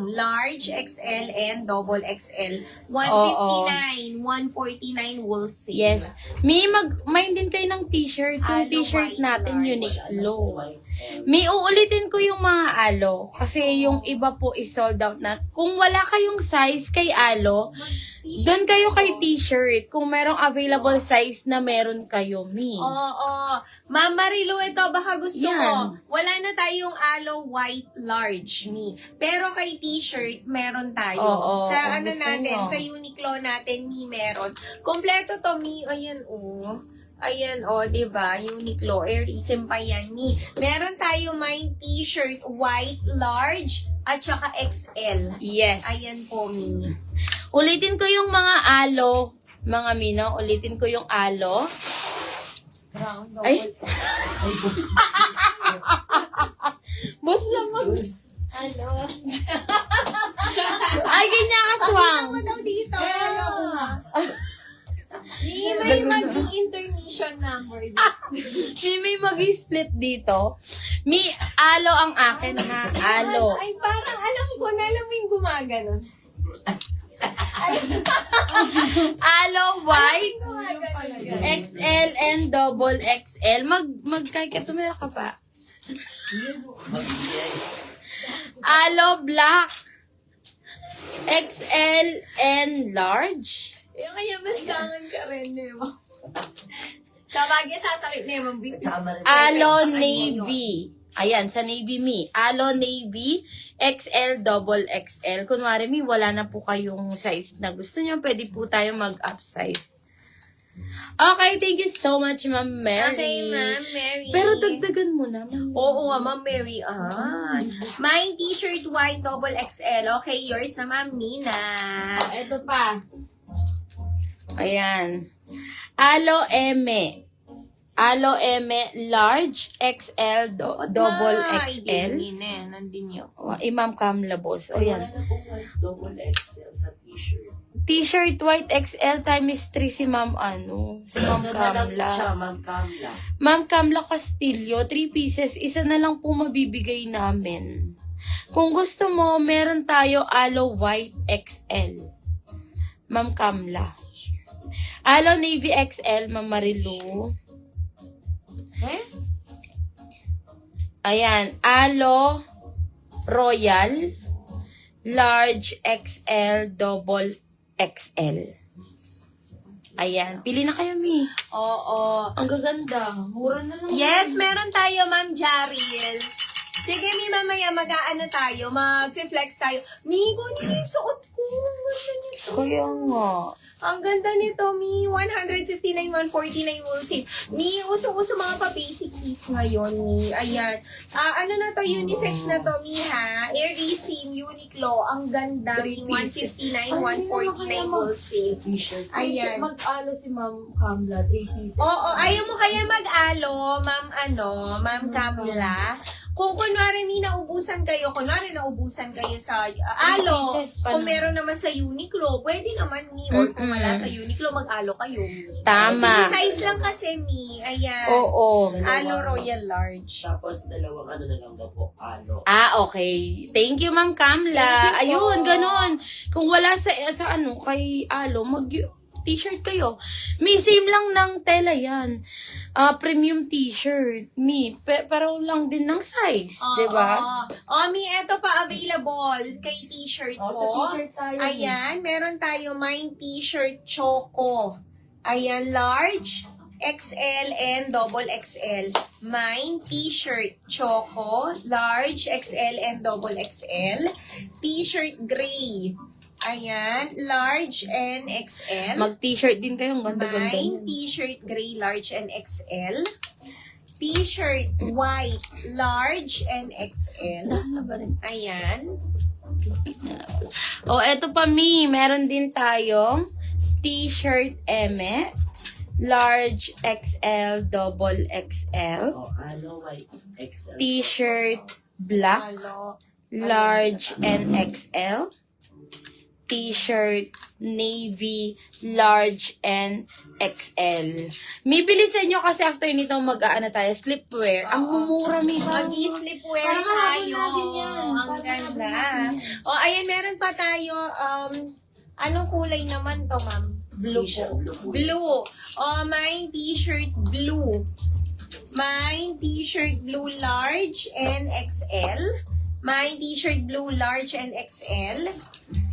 large, XL, and double XL. 159, 149 will save. Yes. May din kayo ng t-shirt. Yung Alo t-shirt white natin, large. Uniqlo. May uulitin ko yung mga alo. Kasi yung iba po is sold out na. Kung wala kayong size kay alo, doon kayo kay t-shirt. Kung merong available size na meron kayo, Oo. Ma'am Marilu, ito baka gusto Yan. mo. Wala na tayong alo white large, pero kay t-shirt, meron tayo. Oo, sa kung ano gusto natin, nyo. sa Uniqlo natin, meron. Kompleto to, Ayan, Ayan, diba? Uniqlo. Airisim pa yan, Meron tayo may t-shirt, white, large, at saka XL. Yes. Ayan po, Ulitin ko yung mga alo. Mga Mino, ulitin ko yung alo. Brown, Ay. Boss lang Ano? Ay, ganyan kaswang. Pakita mo daw dito. May mag-intermission number dito. May mag-split dito. Alo ang akin ha. Alo. Ay, parang alam mo yung gumaganon. Alo white. Gumaganon. XL and double XL. Tumira ka pa. Alo black. XL and large. Yung kaya masangan ka rin, Sa bagay, sasakit na yung bitis. Alo navy. Ayan, sa navy Alo navy, XL, double XL. Kunwari wala na po kayong size na gusto nyo, pwede po tayo mag-up size. Okay, thank you so much, Ma'am Mary. Okay, Ma'am Mary. Pero dagdagan mo na, Ma'am. Oo nga, Ma'am Mary. My t-shirt white double XL. Okay, yours na, Ma'am Mina. Ito pa. Ayan. Alo eme. Alo eme, large, XL, double XL. Nandin yun. Imam Kamla Balls. O yan. Double XL sa t-shirt. T-shirt white XL times 3 si Ma'am Si Ma'am Isa na lang Kamla. siya, Ma'am Kamla. Ma'am Kamla Castillo, 3 pieces. Isa na lang po mabibigay namin. Kung gusto mo, meron tayo alo white XL. Ma'am Kamla. Alo navy XL, Ma'am Marilu. Ayan. Alo royal, large XL, double XL. Ayan. Pili na kayo, Oo. Ang gaganda. Mura na lang. Yes, meron tayo, Ma'am Jaril. Sige, mamaya tayo, mag-flex tayo. Kunin yung suot ko. Kaya nga. Ang ganda nito, 159, 149 will save. Uso-uso mga pa-basic piece ngayon, Ayan. Ano na to, unisex na to, ha? Airisim, Uniqlo. Ang ganda, 159, 149 will save. T-shirt. Ayan. Mag-alo si Ma'am Kamla, 3 pieces. Oo, ayaw mo kaya mag-alo, Ma'am Kamla. Kung kunwari naubusan kayo sa alo, pieces pa kung na. meron naman sa Uniqlo, pwede naman, or kung wala sa Uniqlo, mag-alo kayo, Tama. Sige, size lang kasi, Ayan. Oo. Alo Royal Large. Tapos dalawang ano na lang daw po, alo. Okay. Thank you, Ma'am Kamla. Thank you po. Ayun, ganun. Kung wala sa kay alo, t-shirt kayo. Same lang ng tela yan. Premium t-shirt. Pero lang din ng size. Diba? Eto pa available kay t-shirt po. T-shirt tayo. Ayan, meron tayo may t-shirt choco. Ayan, large, XL, and double XL. Mine t-shirt choco, large, XL, and double XL. T-shirt gray. Ayan, large and XL. Mag-t-shirt din kayo. Ang ganda-ganda Mine niyan. t-shirt gray, large, and XL. T-shirt white, large, and XL. Dahil ba rin? Ayan. Eto pa, meron din tayong t-shirt eme, large XL, double XL. Alo white XL. T-shirt black, Halo. large and XL. t-shirt, navy, large, and XL. May bilisan nyo kasi after nito mag-aano tayo, slipwear. Ang humura, may Mag-sleepwear Parang tayo. natin yan. Ang ganda. O, ayan, meron pa tayo. Anong kulay naman to, ma'am? Blue T-shirt, po. blue po. Blue. O, may t-shirt blue. May t-shirt blue large and XL. May t-shirt blue large and XL.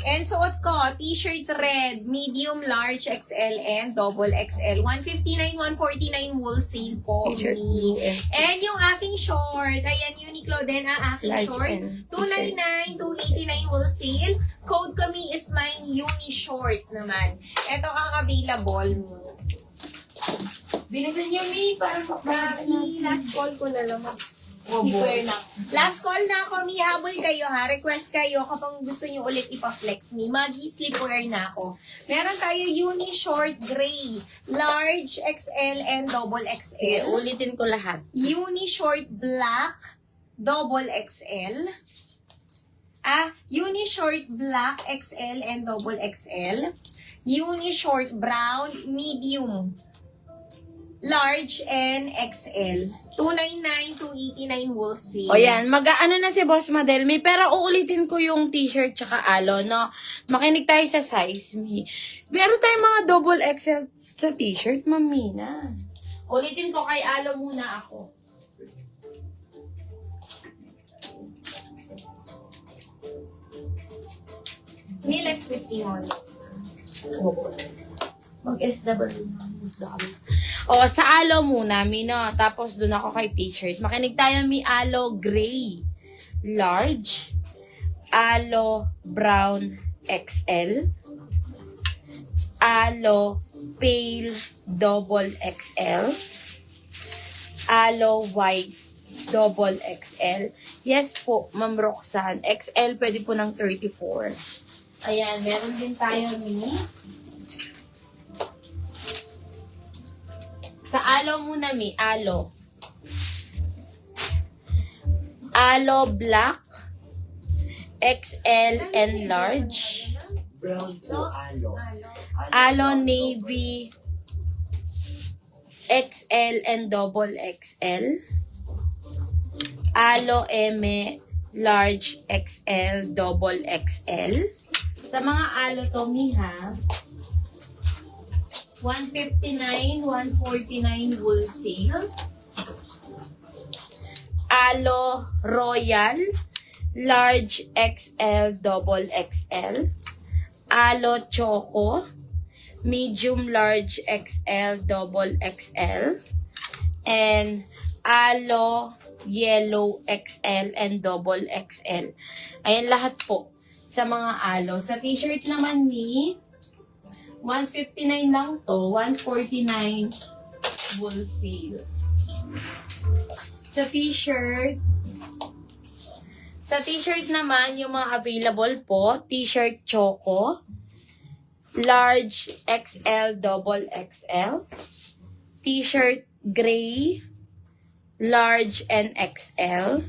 And suot ko, t-shirt red, medium, large, XL, and double XL. 159, 149 wholesale po. T-shirt Me. blue and And yung aking short, ayan, Uniqlo din ang aking large short. and 299, 289 wholesale. Code kami is mine, Uni Short naman. Ito ang available me. Bilisan nyo, Mi, para Last call ko na lang. Sleepwear na. Last call na ako, Mi. Habol kayo ha. Request kayo kapag gusto nyo ulit ipa-flex me. Mag-sleepwear na ako. Meron tayo Uni Short Gray. Large, XL, and double Sige, XL. ulitin ko lahat. Uni Short Black, double XL. Uni Short Black, XL, and double XL. Uni Short Brown, medium, large, and XL. 299, 289 wholesale. O yan, mag-ano na si Boss Madelmi, pero uulitin ko yung t-shirt tsaka alo, no? Makinig tayo sa size, Mi. Meron tayong mga double XL sa t-shirt, Ma'am Mina. Ulitin ko kay alo muna ako. Niles 51. Mag-SW. O, sa alo muna, Mi, no? Tapos dun ako kay t-shirt. Makinig tayo, Mi, alo gray. Large. Alo brown XL. Alo pale double XL. Alo white double XL. Yes po, Ma'am Roxanne. XL pwede po ng 34. Ayan, meron din tayo, Mi. Sa alo muna, Mi. Alo. Alo black, XL, and large. Brown po, alo. Alo navy, XL, and double XL. Alo eme, large, XL, double XL. Sa mga alo to, Mi, ha? 159, 149 wholesale. Alo Royal, large XL, double XL. Alo Choco, medium, large XL, double XL. And Alo Yellow XL and double XL. Ayan lahat po sa mga alo. Sa t-shirt naman, Mi, 159 lang to, 149 wholesale. Sa t-shirt naman, yung mga available po, t-shirt Choco, large XL, double XL, t-shirt gray, large and XL,